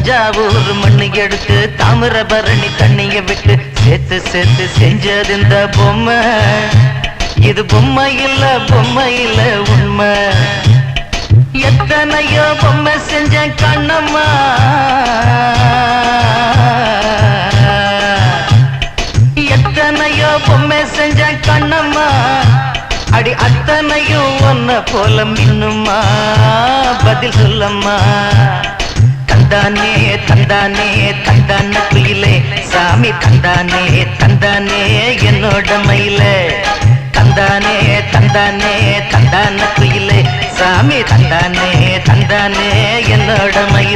தஞ்சாவூர் மண்ணு எடுத்து தாமிரபரணி தண்ணிய விட்டு சேர்த்து சேர்த்து செஞ்சது இந்த பொம்மை. இது பொம்மை இல்ல உண்மை. எத்தனையோ பொம்மை செஞ்ச கண்ணம்மா, எத்தனையோ பொம்மை செஞ்ச கண்ணம்மா. அடி அத்தனையும் ஒன்ன போல மின்னுமா, பதில் சொல்லம்மா. தந்தானே தந்தானே தந்தான குயிலே சாமி, தந்தானே தந்தானே என்னோட மயிலே. தந்தானே தந்தானே தந்தான குயிலே சாமி, தந்தானே தந்தானே என்னோட மயிலே.